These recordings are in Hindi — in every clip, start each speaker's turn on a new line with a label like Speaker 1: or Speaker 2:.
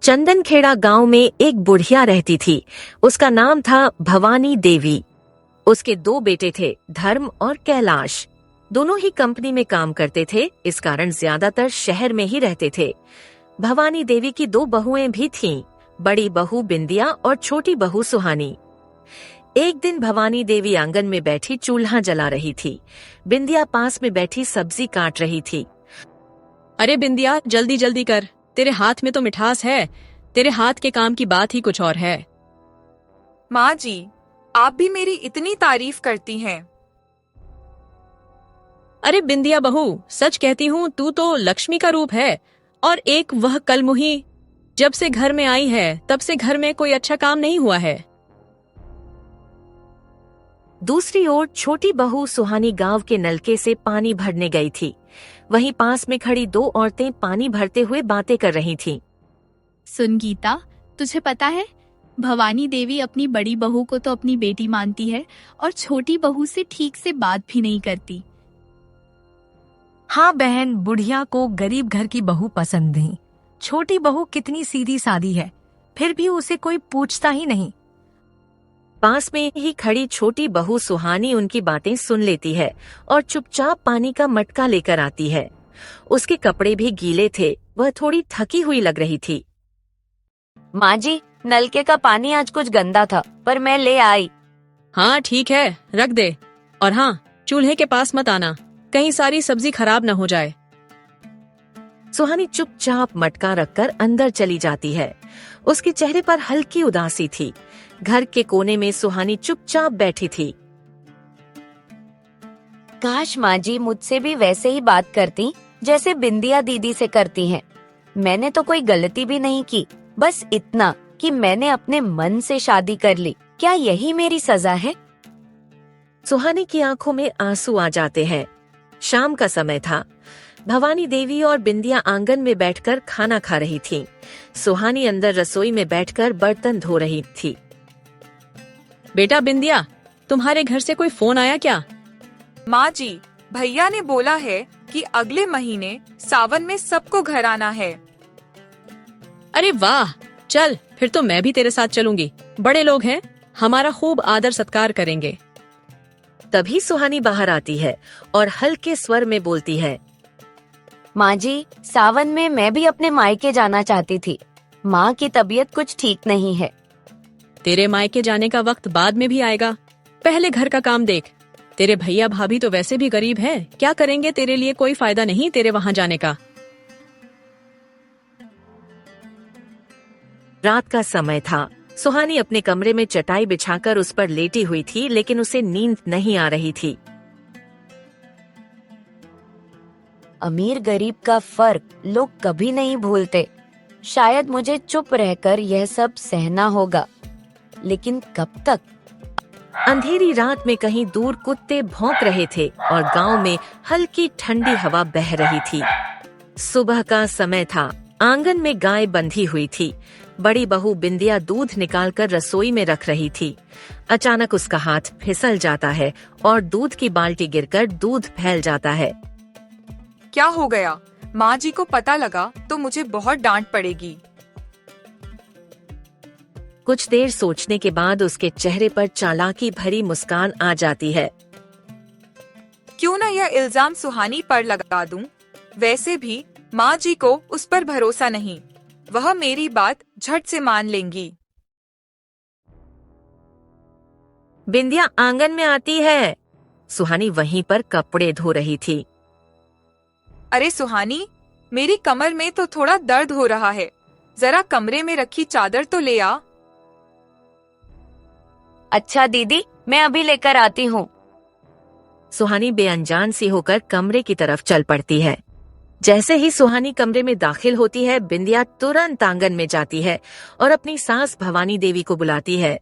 Speaker 1: चंदनखेड़ा गांव में एक बुढ़िया रहती थी। उसका नाम था भवानी देवी। उसके 2 बेटे थे, धर्म और कैलाश। दोनों ही कंपनी में काम करते थे, इस कारण ज्यादातर शहर में ही रहते थे। भवानी देवी की 2 बहुएं भी थीं, बड़ी बहू बिंदिया और छोटी बहू सुहानी। एक दिन भवानी देवी आंगन में बैठी चूल्हा जला रही थी। बिंदिया पास में बैठी सब्जी काट रही थी।
Speaker 2: अरे बिंदिया, जल्दी जल्दी कर, तेरे हाथ में तो मिठास है। तेरे हाथ के काम की बात ही कुछ और है।
Speaker 3: माँ जी, आप भी मेरी इतनी तारीफ करती हैं।
Speaker 2: अरे बिंदिया बहू, सच कहती हूँ, तू तो लक्ष्मी का रूप है। और एक वह कलमुही, जब से घर में आई है तब से घर में कोई अच्छा काम नहीं हुआ है।
Speaker 1: दूसरी ओर छोटी बहू सुहानी गांव के नलके से पानी भरने गई थी। वहीं पास में खड़ी 2 औरतें पानी भरते हुए बातें कर रही थीं।
Speaker 4: सुन गीता, तुझे पता है भवानी देवी अपनी बड़ी बहू को तो अपनी बेटी मानती है और छोटी बहू से ठीक से बात भी नहीं करती।
Speaker 5: हाँ बहन, बुढ़िया को गरीब घर की बहू पसंद नहीं। छोटी बहू कितनी सीधी सादी है, फिर भी उसे कोई पूछता ही नहीं।
Speaker 1: पास में ही खड़ी छोटी बहू सुहानी उनकी बातें सुन लेती है और चुपचाप पानी का मटका लेकर आती है। उसके कपड़े भी गीले थे, वह थोड़ी थकी हुई लग रही थी।
Speaker 6: माँ जी, नलके का पानी आज कुछ गंदा था, पर मैं ले आई।
Speaker 2: हाँ ठीक है, रख दे। और हाँ, चूल्हे के पास मत आना, कहीं सारी सब्जी खराब न हो जाए।
Speaker 1: सुहानी चुपचाप मटका रखकर अंदर चली जाती है। उसके चेहरे पर हल्की उदासी थी। घर के कोने में सुहानी चुपचाप बैठी थी।
Speaker 6: काश माँ जी मुझसे भी वैसे ही बात करती जैसे बिंदिया दीदी से करती हैं। मैंने तो कोई गलती भी नहीं की, बस इतना कि मैंने अपने मन से शादी कर ली। क्या यही मेरी सजा है?
Speaker 1: सुहानी की आंखों में आंसू आ जाते हैं। शाम का समय था। भवानी देवी और बिंदिया आंगन में बैठकर खाना खा रही थीं। सुहानी अंदर रसोई में बैठकर बर्तन धो रही थी।
Speaker 2: बेटा बिंदिया, तुम्हारे घर से कोई फोन आया क्या?
Speaker 3: माँ जी, भैया ने बोला है कि अगले महीने सावन में सबको घर आना है।
Speaker 2: अरे वाह, चल फिर तो मैं भी तेरे साथ चलूंगी। बड़े लोग हैं, हमारा खूब आदर सत्कार करेंगे।
Speaker 1: तभी सुहानी बाहर आती है और हल्के स्वर में बोलती है,
Speaker 6: माँ जी, सावन में मैं भी अपने मायके जाना चाहती थी। माँ की तबीयत कुछ ठीक नहीं है।
Speaker 2: तेरे मायके जाने का वक्त बाद में भी आएगा, पहले घर का काम देख। तेरे भैया भाभी तो वैसे भी गरीब हैं, क्या करेंगे तेरे लिए? कोई फायदा नहीं तेरे वहाँ जाने का।
Speaker 1: रात का समय था। सुहानी अपने कमरे में चटाई बिछाकर उस पर लेटी हुई थी, लेकिन उसे नींद नहीं आ रही थी।
Speaker 6: अमीर गरीब का फर्क लोग कभी नहीं भूलते। शायद मुझे चुप रहकर यह सब सहना होगा, लेकिन कब तक?
Speaker 1: अंधेरी रात में कहीं दूर कुत्ते भौंक रहे थे और गांव में हल्की ठंडी हवा बह रही थी। सुबह का समय था। आंगन में गाय बंधी हुई थी। बड़ी बहू बिंदिया दूध निकालकर रसोई में रख रही थी। अचानक उसका हाथ फिसल जाता है और दूध की बाल्टी गिरकर दूध फैल जाता है।
Speaker 3: क्या हो गया? माँ जी को पता लगा तो मुझे बहुत डांट पड़ेगी।
Speaker 1: कुछ देर सोचने के बाद उसके चेहरे पर चालाकी भरी मुस्कान आ जाती है।
Speaker 3: क्यों न यह इल्जाम सुहानी पर लगा दूं? वैसे भी माँ जी को उस पर भरोसा नहीं, वह मेरी बात झट से मान लेंगी।
Speaker 1: बिंदिया आंगन में आती है। सुहानी वहीं पर कपड़े धो रही थी।
Speaker 3: अरे सुहानी, मेरी कमर में तो थोड़ा दर्द हो रहा है, जरा कमरे में रखी चादर तो ले आ।
Speaker 6: अच्छा दीदी, मैं अभी लेकर आती हूँ।
Speaker 1: सुहानी बेअंजान सी होकर कमरे की तरफ चल पड़ती है। जैसे ही सुहानी कमरे में दाखिल होती है, बिंदिया तुरंत आंगन में जाती है और अपनी सास भवानी देवी को बुलाती है।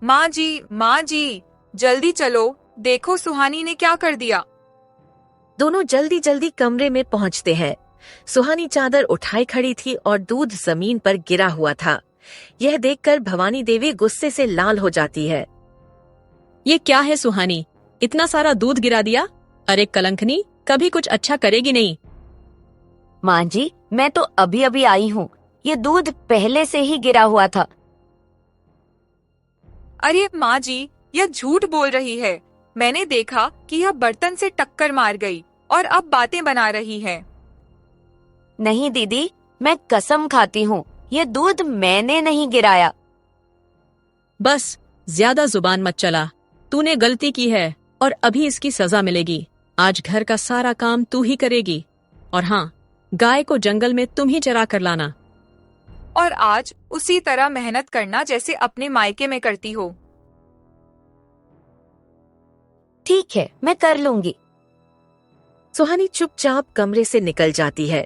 Speaker 3: माँ जी, जल्दी चलो, देखो सुहानी ने क्या कर दिया।
Speaker 1: दोनों जल्दी जल्दी कमरे में पहुंचते हैं। सुहानी चादर उठाई खड़ी थी और दूध जमीन पर गिरा हुआ था। यह देखकर भवानी देवी गुस्से से लाल हो जाती है।
Speaker 2: ये क्या है सुहानी, इतना सारा दूध गिरा दिया? अरे कलंकनी, कभी कुछ अच्छा करेगी नहीं।
Speaker 6: माँ जी, मैं तो अभी अभी आई हूँ। ये दूध पहले से ही गिरा हुआ था।
Speaker 3: अरे माँ जी, यह झूठ बोल रही है। मैंने देखा कि यह बर्तन से टक्कर मार गई और अब बातें बना रही है।
Speaker 6: नहीं दीदी, मैं कसम खाती हूँ, ये दूध मैंने नहीं गिराया।
Speaker 2: बस ज्यादा जुबान मत चला। तूने गलती की है और अभी इसकी सजा मिलेगी। आज घर का सारा काम तू ही करेगी। और हाँ, गाय को जंगल में तुम ही चरा कर लाना।
Speaker 3: और आज उसी तरह मेहनत करना जैसे अपने मायके में करती हो।
Speaker 6: ठीक है, मैं कर लूंगी।
Speaker 1: सुहानी चुपचाप कमरे से निकल जाती है।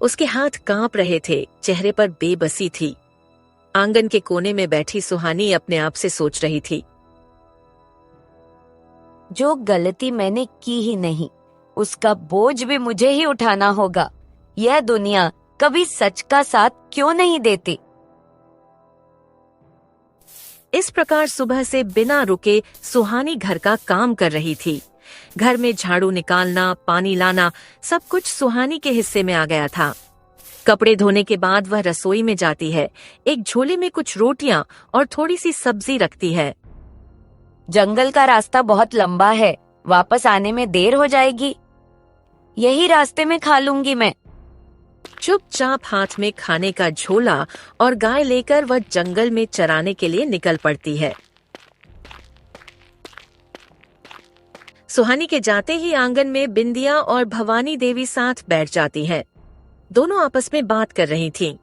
Speaker 1: उसके हाथ कांप रहे थे, चेहरे पर बेबसी थी। आंगन के कोने में बैठी सुहानी अपने आप से सोच रही थी।
Speaker 6: जो गलती मैंने की ही नहीं, उसका बोझ भी मुझे ही उठाना होगा। यह दुनिया कभी सच का साथ क्यों नहीं देती।
Speaker 1: इस प्रकार सुबह से बिना रुके सुहानी घर का काम कर रही थी। घर में झाड़ू निकालना, पानी लाना, सब कुछ सुहानी के हिस्से में आ गया था। कपड़े धोने के बाद वह रसोई में जाती है। एक झोले में कुछ रोटियां और थोड़ी सी सब्जी रखती है।
Speaker 6: जंगल का रास्ता बहुत लंबा है, वापस आने में देर हो जाएगी। यही रास्ते में खा लूंगी मैं।
Speaker 1: चुपचाप हाथ में खाने का झोला और गाय लेकर वह जंगल में चराने के लिए निकल पड़ती है। सुहानी के जाते ही आंगन में बिंदिया और भवानी देवी साथ बैठ जाती हैं। दोनों आपस में बात कर रही थीं।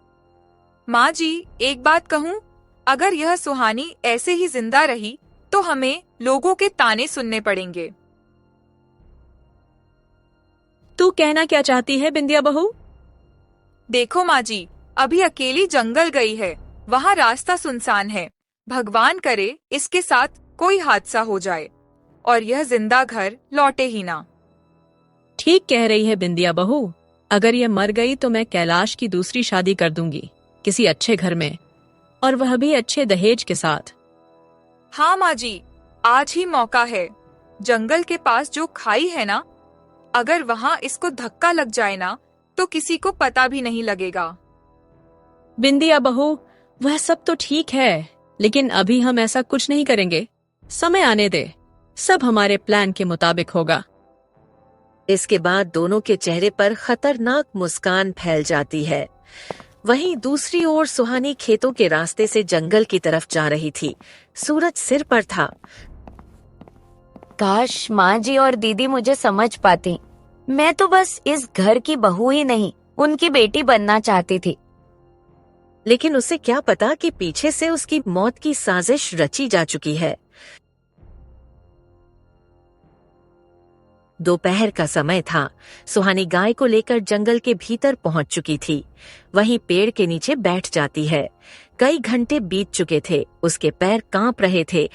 Speaker 3: माँ जी, एक बात कहूँ, अगर यह सुहानी ऐसे ही जिंदा रही तो हमें लोगों के ताने सुनने पड़ेंगे।
Speaker 2: तू कहना क्या चाहती है बिंदिया बहू?
Speaker 3: देखो माँ जी, अभी अकेली जंगल गई है, वहाँ रास्ता सुनसान है। भगवान करे इसके साथ कोई हादसा हो जाए और यह जिंदा घर लौटे ही ना।
Speaker 2: ठीक कह रही है बिंदिया बहू। अगर यह मर गई तो मैं कैलाश की दूसरी शादी कर दूंगी, किसी अच्छे घर में, और वह भी अच्छे दहेज के साथ।
Speaker 3: हाँ माँ जी, आज ही मौका है। जंगल के पास जो खाई है ना, अगर वहाँ इसको धक्का लग जाए ना तो किसी को पता भी नहीं लगेगा।
Speaker 2: बिंदिया बहू, वह सब तो ठीक है, लेकिन अभी हम ऐसा कुछ नहीं करेंगे। समय आने दे, सब हमारे प्लान के मुताबिक होगा।
Speaker 1: इसके बाद दोनों के चेहरे पर खतरनाक मुस्कान फैल जाती है। वहीं दूसरी ओर सुहानी खेतों के रास्ते से जंगल की तरफ जा रही थी। सूरज सिर पर था।
Speaker 6: काश माँ जी और दीदी मुझे समझ पाती। मैं तो बस इस घर की बहू ही नहीं, उनकी बेटी बनना चाहती थी।
Speaker 1: लेकिन उसे क्या पता कि पीछे से उसकी मौत की साजिश रची जा चुकी है। दोपहर का समय था। सुहानी गाय को लेकर जंगल के भीतर पहुंच चुकी थी। वहीं पेड़ के नीचे बैठ जाती है। कई घंटे बीत चुके थे, उसके पैर कांप रहे थे।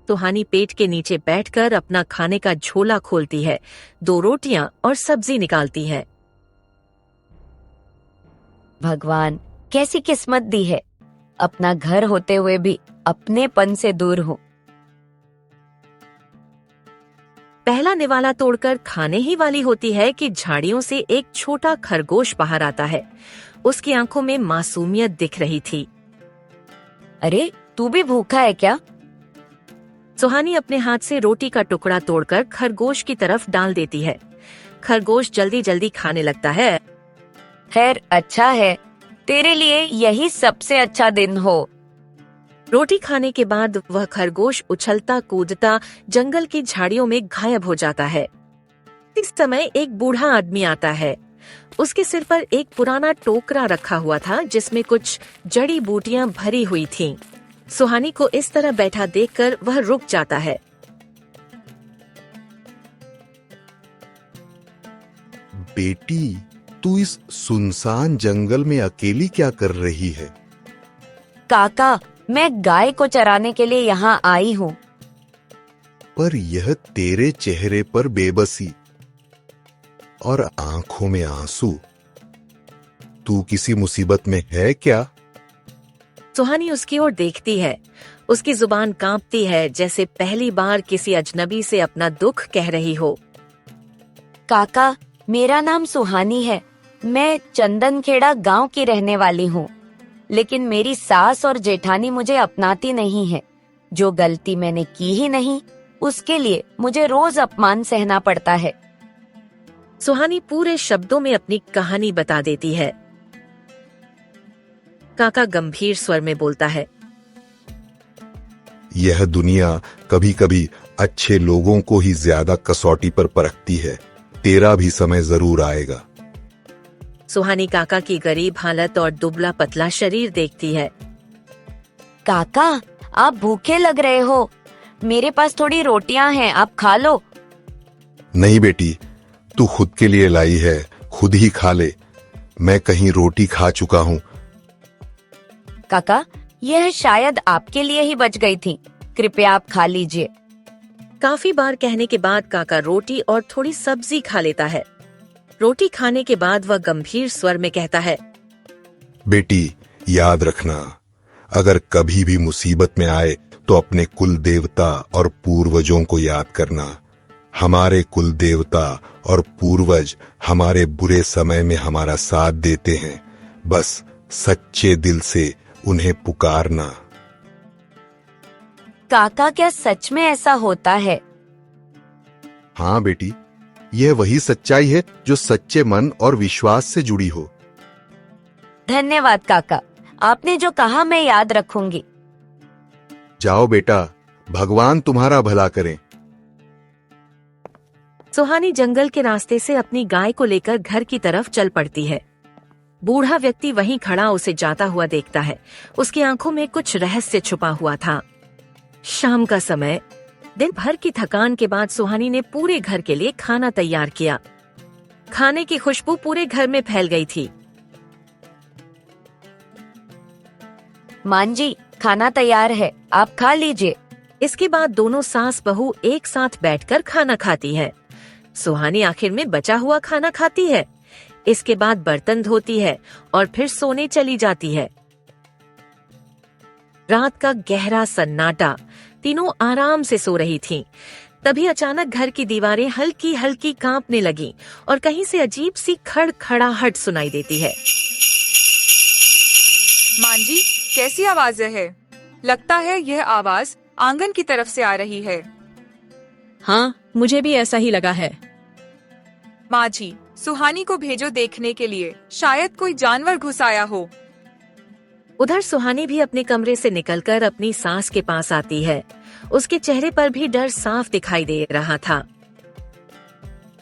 Speaker 1: सुहानी पेट के नीचे बैठकर अपना खाने का झोला खोलती है, 2 रोटियां और सब्जी निकालती है।
Speaker 6: भगवान, कैसी किस्मत दी है, अपना घर होते हुए भी अपनेपन से दूर हूँ।
Speaker 1: पहला निवाला तोड़कर खाने ही वाली होती है कि झाड़ियों से एक छोटा खरगोश बाहर आता है। उसकी आंखों में मासूमियत दिख रही थी।
Speaker 6: अरे, तू भी भूखा है क्या?
Speaker 1: सुहानी अपने हाथ से रोटी का टुकड़ा तोड़कर खरगोश की तरफ डाल देती है। खरगोश जल्दी जल्दी खाने लगता है।
Speaker 6: खैर, अच्छा है, तेरे लिए यही सबसे अच्छा दिन हो।
Speaker 1: रोटी खाने के बाद वह खरगोश उछलता कूदता जंगल की झाड़ियों में गायब हो जाता है। इस समय एक बूढ़ा आदमी आता है। उसके सिर पर एक पुराना टोकरा रखा हुआ था जिसमें कुछ जड़ी बूटियां भरी हुई थीं। सुहानी को इस तरह बैठा देखकर वह रुक जाता है।
Speaker 7: बेटी, तू इस सुनसान जंगल में अकेली क्या कर रही है?
Speaker 6: काका, मैं गाय को चराने के लिए यहाँ आई हूँ।
Speaker 7: पर यह तेरे चेहरे पर बेबसी और आंखों में आंसू। तू किसी मुसीबत में है क्या?
Speaker 1: सुहानी उसकी ओर देखती है। उसकी जुबान कांपती है, जैसे पहली बार किसी अजनबी से अपना दुख कह रही हो।
Speaker 6: काका, मेरा नाम सुहानी है। मैं चंदनखेड़ा गांव की रहने वाली हूँ, लेकिन मेरी सास और जेठानी मुझे अपनाती नहीं है। जो गलती मैंने की ही नहीं, उसके लिए मुझे रोज अपमान सहना पड़ता है।
Speaker 1: सुहानी पूरे शब्दों में अपनी कहानी बता देती है। काका गंभीर स्वर में बोलता है,
Speaker 7: यह दुनिया कभी कभी अच्छे लोगों को ही ज्यादा कसौटी पर परखती है। तेरा भी समय जरूर आएगा।
Speaker 1: सुहानी काका की गरीब हालत और दुबला पतला शरीर देखती है।
Speaker 6: काका, आप भूखे लग रहे हो, मेरे पास थोड़ी रोटियां हैं, आप खा लो।
Speaker 7: नहीं बेटी, तू खुद के लिए लाई है, खुद ही खा ले। मैं कहीं रोटी खा चुका हूँ।
Speaker 6: काका, यह शायद आपके लिए ही बच गई थी, कृपया आप खा लीजिए।
Speaker 1: काफी बार कहने के बाद काका रोटी और थोड़ी सब्जी खा लेता है। रोटी खाने के बाद वह गंभीर स्वर में कहता है,
Speaker 7: बेटी, याद रखना, अगर कभी भी मुसीबत में आए तो अपने कुल देवता और पूर्वजों को याद करना। हमारे कुल देवता और पूर्वज हमारे बुरे समय में हमारा साथ देते हैं। बस सच्चे दिल से उन्हें पुकारना।
Speaker 6: काका, क्या सच में ऐसा होता है?
Speaker 7: हाँ बेटी, यह वही सच्चाई है जो सच्चे मन और विश्वास से जुड़ी हो।
Speaker 6: धन्यवाद काका, आपने जो कहा मैं याद रखूंगी।
Speaker 7: जाओ बेटा, भगवान तुम्हारा भला करें।
Speaker 1: सुहानी जंगल के रास्ते से अपनी गाय को लेकर घर की तरफ चल पड़ती है। बूढ़ा व्यक्ति वहीं खड़ा उसे जाता हुआ देखता है। उसकी आंखों में कुछ रहस्य छुपा हुआ था। शाम का समय, दिन भर की थकान के बाद सुहानी ने पूरे घर के लिए खाना तैयार किया। खाने की खुशबू पूरे घर में फैल गई थी।
Speaker 6: मां जी, खाना तैयार है, आप खा लीजिए।
Speaker 1: इसके बाद दोनों सास बहू एक साथ बैठकर खाना खाती है। सुहानी आखिर में बचा हुआ खाना खाती है। इसके बाद बर्तन धोती है और फिर सोने चली जाती है। रात का गहरा सन्नाटा, तीनों आराम से सो रही थीं। तभी अचानक घर की दीवारें हल्की हल्की कांपने लगीं और कहीं से अजीब सी खड़खड़ाहट सुनाई देती है।
Speaker 3: मां जी, कैसी आवाजें है? लगता है यह आवाज आंगन की तरफ से आ रही है।
Speaker 2: हाँ, मुझे भी ऐसा ही लगा है।
Speaker 3: मां जी, सुहानी को भेजो देखने के लिए, शायद कोई जानवर घुस आया हो।
Speaker 1: उधर सुहानी भी अपने कमरे से निकलकर अपनी सास के पास आती है। उसके चेहरे पर भी डर साफ दिखाई दे रहा था।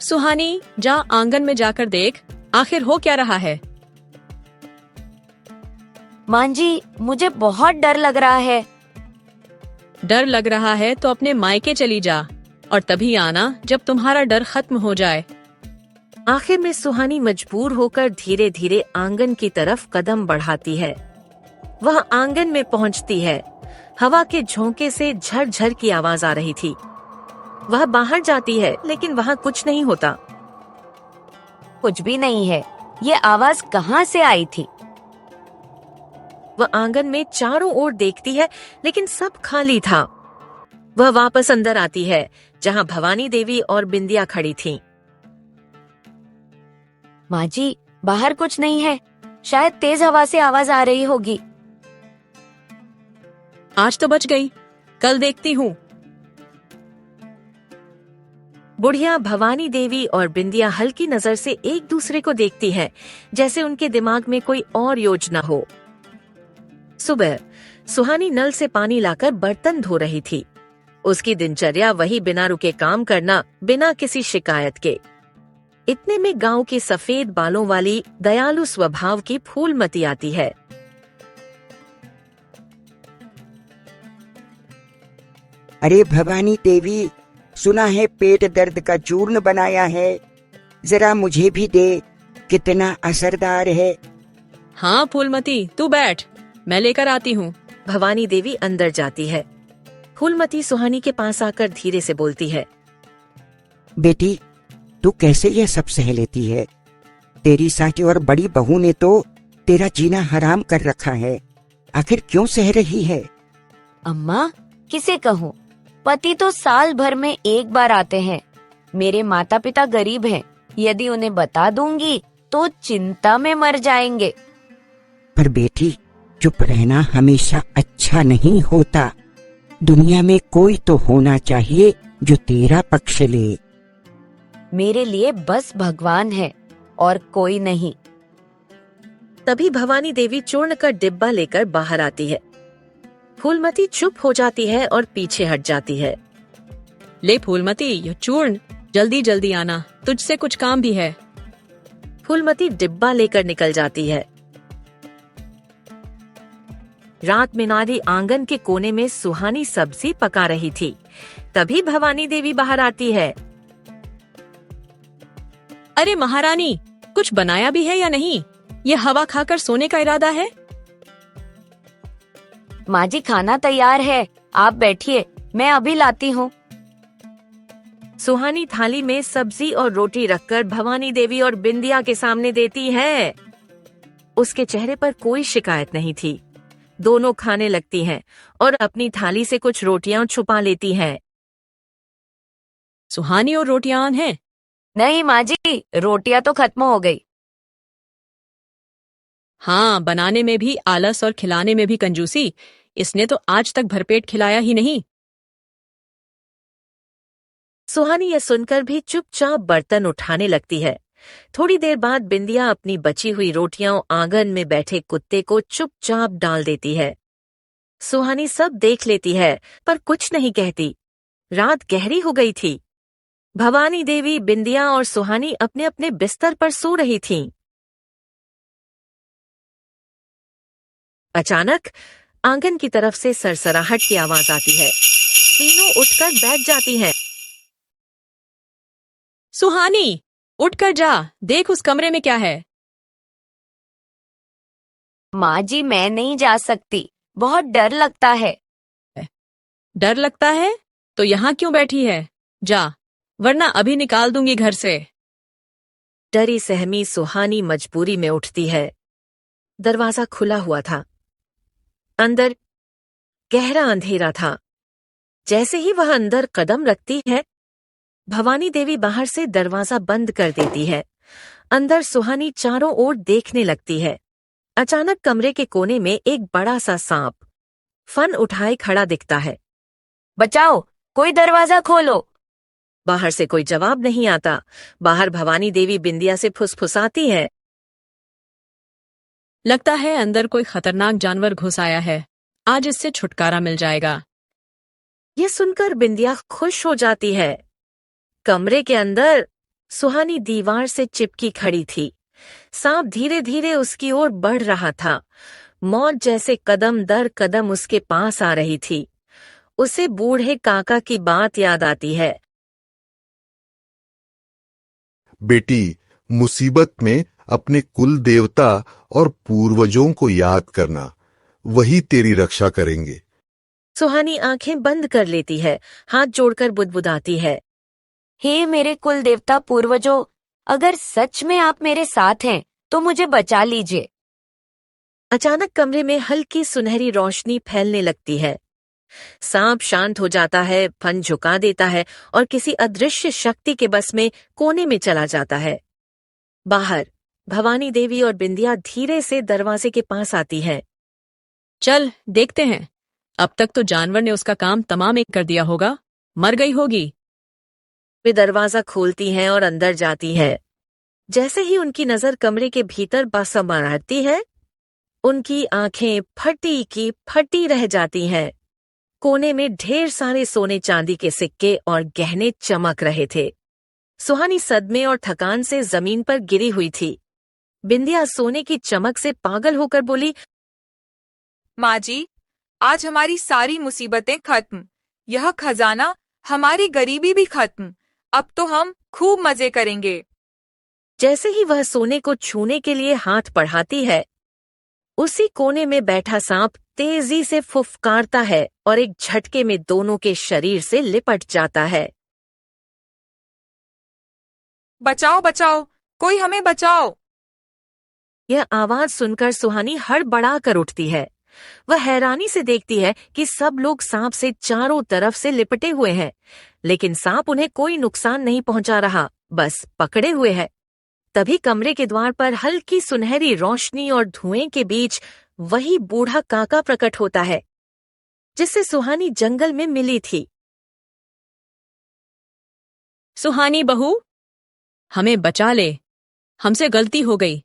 Speaker 2: सुहानी, जा आंगन में जाकर देख, आखिर हो क्या रहा है।
Speaker 6: मां जी, मुझे बहुत डर लग रहा है।
Speaker 2: डर लग रहा है तो अपने मायके चली जा और तभी आना जब तुम्हारा डर खत्म हो जाए।
Speaker 1: आखिर में सुहानी मजबूर होकर धीरे धीरे आंगन की तरफ कदम बढ़ाती है। वह आंगन में पहुंचती है। हवा के झोंके से झरझर की आवाज आ रही थी। वह बाहर जाती है, लेकिन वहाँ कुछ नहीं होता।
Speaker 6: कुछ भी नहीं है, ये आवाज कहाँ से आई थी?
Speaker 1: वह आंगन में चारों ओर देखती है, लेकिन सब खाली था। वह वापस अंदर आती है, जहाँ भवानी देवी और बिंदिया खड़ी थीं।
Speaker 6: माँ जी, बाहर कुछ नहीं है, शायद तेज हवा से आवाज आ रही होगी।
Speaker 2: आज तो बच गई, कल देखती हूँ।
Speaker 1: बुढ़िया भवानी देवी और बिंदिया हल्की नजर से एक दूसरे को देखती हैं, जैसे उनके दिमाग में कोई और योजना हो। सुबह सुहानी नल से पानी लाकर बर्तन धो रही थी। उसकी दिनचर्या वही बिना रुके काम करना, बिना किसी शिकायत के। इतने में गांव की सफेद बालों वाली दयालु स्वभाव की फूलमती आती है।
Speaker 8: अरे भवानी देवी, सुना है पेट दर्द का चूर्ण बनाया है, जरा मुझे भी दे, कितना असरदार है।
Speaker 2: हाँ फूलमती, तू बैठ, मैं लेकर आती हूँ।
Speaker 1: भवानी देवी अंदर जाती है। फूलमती सुहानी के पास आकर धीरे से बोलती है,
Speaker 8: बेटी, तू कैसे ये सब सह लेती है? तेरी साथी और बड़ी बहू ने तो तेरा जीना हराम कर रखा है, आखिर क्यों सह रही है?
Speaker 6: अम्मा, किसे कहूँ, पति तो साल भर में एक बार आते हैं। मेरे माता पिता गरीब हैं, यदि उन्हें बता दूंगी तो चिंता में मर जाएंगे।
Speaker 8: पर बेटी, चुप रहना हमेशा अच्छा नहीं होता। दुनिया में कोई तो होना चाहिए जो तेरा पक्ष ले।
Speaker 6: मेरे लिए बस भगवान है और कोई नहीं।
Speaker 1: तभी भवानी देवी चूर्ण का डिब्बा लेकर बाहर आती है। फूलमती चुप हो जाती है और पीछे हट जाती है।
Speaker 2: ले फूलमती, यह चूर्ण, जल्दी जल्दी आना, तुझसे कुछ काम भी है।
Speaker 1: फूलमती डिब्बा लेकर निकल जाती है। रात में नारी आंगन के कोने में सुहानी सब्जी पका रही थी। तभी भवानी देवी बाहर आती है।
Speaker 2: अरे महारानी, कुछ बनाया भी है या नहीं? ये हवा खाकर सोने का इरादा है?
Speaker 6: माँ जी, खाना तैयार है, आप बैठिए, मैं अभी लाती हूँ।
Speaker 1: सुहानी थाली में सब्जी और रोटी रखकर भवानी देवी और बिंदिया के सामने देती है। उसके चेहरे पर कोई शिकायत नहीं थी। दोनों खाने लगती हैं और अपनी थाली से कुछ रोटियां छुपा लेती हैं।
Speaker 2: सुहानी और रोटियां हैं?
Speaker 6: नहीं माँ जी, रोटियां तो खत्म हो गई।
Speaker 2: हाँ, बनाने में भी आलस और खिलाने में भी कंजूसी। इसने तो आज तक भरपेट खिलाया ही नहीं।
Speaker 1: सुहानी यह सुनकर भी चुपचाप बर्तन उठाने लगती है। थोड़ी देर बाद बिंदिया अपनी बची हुई रोटियां आंगन में बैठे कुत्ते को चुपचाप डाल देती है। सुहानी सब देख लेती है पर कुछ नहीं कहती। रात गहरी हो गई थी। भवानी देवी, बिंदिया और सुहानी अपने अपने बिस्तर पर सो रही थीं। अचानक आंगन की तरफ से सरसराहट की आवाज आती है। तीनों उठकर बैठ जाती हैं।
Speaker 2: सुहानी, उठकर जा, देख उस कमरे में क्या है।
Speaker 6: माँ जी, मैं नहीं जा सकती, बहुत डर लगता है।
Speaker 2: डर लगता है तो यहाँ क्यों बैठी है? जा, वरना अभी निकाल दूंगी घर से।
Speaker 1: डरी सहमी सुहानी मजबूरी में उठती है। दरवाजा खुला हुआ था। अंदर गहरा अंधेरा था। जैसे ही वह अंदर कदम रखती है, भवानी देवी बाहर से दरवाजा बंद कर देती है। अंदर सुहानी चारों ओर देखने लगती है। अचानक कमरे के कोने में एक बड़ा सा सांप फन उठाए खड़ा दिखता है।
Speaker 6: बचाओ, कोई दरवाजा खोलो।
Speaker 1: बाहर से कोई जवाब नहीं आता। बाहर भवानी देवी बिंदिया से फुसफुसाती है।
Speaker 2: लगता है अंदर कोई खतरनाक जानवर घुस आया है। आज इससे छुटकारा मिल जाएगा।
Speaker 1: यह सुनकर बिंदिया खुश हो जाती है। कमरे के अंदर सुहानी दीवार से चिपकी खड़ी थी। सांप धीरे धीरे उसकी ओर बढ़ रहा था। मौत जैसे कदम दर कदम उसके पास आ रही थी। उसे बूढ़े काका की बात याद आती है।
Speaker 7: बेटी, मुसीबत में अपने कुल देवता और पूर्वजों को याद करना, वही तेरी रक्षा करेंगे।
Speaker 1: सुहानी आंखें बंद कर लेती है, हाथ जोड़कर बुदबुदाती है।
Speaker 6: हे मेरे कुल देवता पूर्वजों, अगर सच में आप मेरे साथ हैं तो मुझे बचा लीजिए।
Speaker 1: अचानक कमरे में हल्की सुनहरी रोशनी फैलने लगती है। सांप शांत हो जाता है, फन झुका देता है और किसी अदृश्य शक्ति के बस में कोने में चला जाता है। बाहर भवानी देवी और बिंदिया धीरे से दरवाजे के पास आती हैं।
Speaker 2: चल देखते हैं। अब तक तो जानवर ने उसका काम तमाम कर दिया होगा। मर गई होगी।
Speaker 1: वे दरवाजा खोलती हैं और अंदर जाती है। जैसे ही उनकी नजर कमरे के भीतर बसमाती है, उनकी आंखें फटी की फटी रह जाती हैं। कोने में ढेर सारे सोने चांदी के सिक्के और गहने चमक रहे थे। सुहानी सदमे और थकान से जमीन पर गिरी हुई थी। बिंदिया सोने की चमक से पागल होकर बोली,
Speaker 3: माँ जी, आज हमारी सारी मुसीबतें खत्म। यह खजाना, हमारी गरीबी भी खत्म। अब तो हम खूब मजे करेंगे।
Speaker 1: जैसे ही वह सोने को छूने के लिए हाथ बढ़ाती है, उसी कोने में बैठा सांप तेजी से फुफकारता है और एक झटके में दोनों के शरीर से लिपट जाता है।
Speaker 3: बचाओ बचाओ, कोई हमें बचाओ।
Speaker 1: यह आवाज सुनकर सुहानी हड़बड़ा कर उठती है। वह हैरानी से देखती है कि सब लोग सांप से चारों तरफ से लिपटे हुए हैं, लेकिन सांप उन्हें कोई नुकसान नहीं पहुंचा रहा, बस पकड़े हुए है। तभी कमरे के द्वार पर हल्की सुनहरी रोशनी और धुएं के बीच वही बूढ़ा काका प्रकट होता है जिससे सुहानी जंगल में मिली थी।
Speaker 2: सुहानी बहू, हमें बचा ले, हमसे गलती हो गई,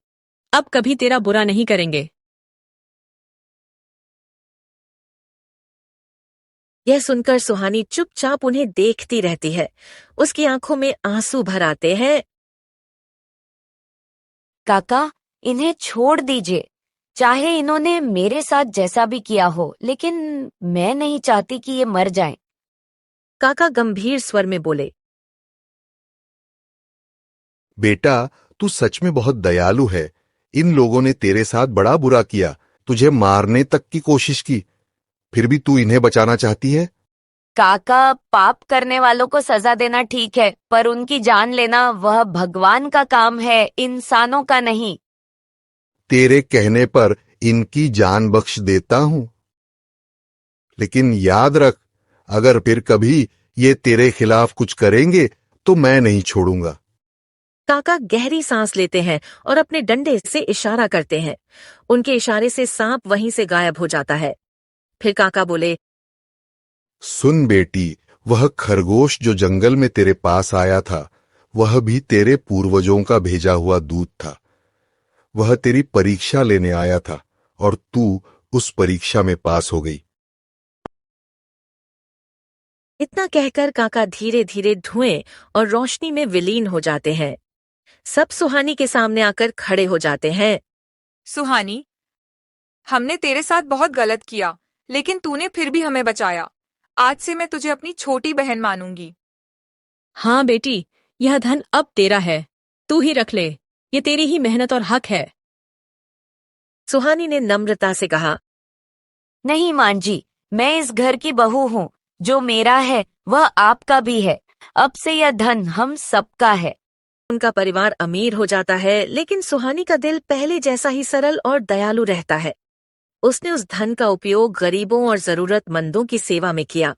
Speaker 2: अब कभी तेरा बुरा नहीं करेंगे।
Speaker 1: यह सुनकर सुहानी चुपचाप उन्हें देखती रहती है। उसकी आंखों में आंसू भर आते हैं।
Speaker 6: काका, इन्हें छोड़ दीजिए। चाहे इन्होंने मेरे साथ जैसा भी किया हो, लेकिन मैं नहीं चाहती कि ये मर जाएं।
Speaker 1: काका गंभीर स्वर में बोले।
Speaker 7: बेटा, तू सच में बहुत दयालु है। इन लोगों ने तेरे साथ बड़ा बुरा किया, तुझे मारने तक की कोशिश की, फिर भी तू इन्हें बचाना चाहती है।
Speaker 6: काका, पाप करने वालों को सजा देना ठीक है, पर उनकी जान लेना वह भगवान का काम है, इंसानों का नहीं।
Speaker 7: तेरे कहने पर इनकी जान बख्श देता हूं, लेकिन याद रख, अगर फिर कभी ये तेरे खिलाफ कुछ करेंगे तो मैं नहीं छोड़ूंगा।
Speaker 1: काका गहरी सांस लेते हैं और अपने डंडे से इशारा करते हैं। उनके इशारे से सांप वहीं से गायब हो जाता है। फिर काका बोले,
Speaker 7: सुन बेटी, वह खरगोश जो जंगल में तेरे पास आया था, वह भी तेरे पूर्वजों का भेजा हुआ दूत था। वह तेरी परीक्षा लेने आया था और तू उस परीक्षा में पास हो गई।
Speaker 1: इतना कहकर काका धीरे धीरे धुएं और रोशनी में विलीन हो जाते हैं। सब सुहानी के सामने आकर खड़े हो जाते हैं।
Speaker 3: सुहानी, हमने तेरे साथ बहुत गलत किया, लेकिन तूने फिर भी हमें बचाया। आज से मैं तुझे अपनी छोटी बहन मानूंगी।
Speaker 2: हाँ बेटी, यह धन अब तेरा है, तू ही रख ले, ये तेरी ही मेहनत और हक है।
Speaker 1: सुहानी ने नम्रता से कहा,
Speaker 6: नहीं मां जी, मैं इस घर की बहू हूँ। जो मेरा है वह आपका भी है। अब से यह धन हम सबका है।
Speaker 1: उनका परिवार अमीर हो जाता है, लेकिन सुहानी का दिल पहले जैसा ही सरल और दयालु रहता है। उसने उस धन का उपयोग गरीबों और जरूरतमंदों की सेवा में किया।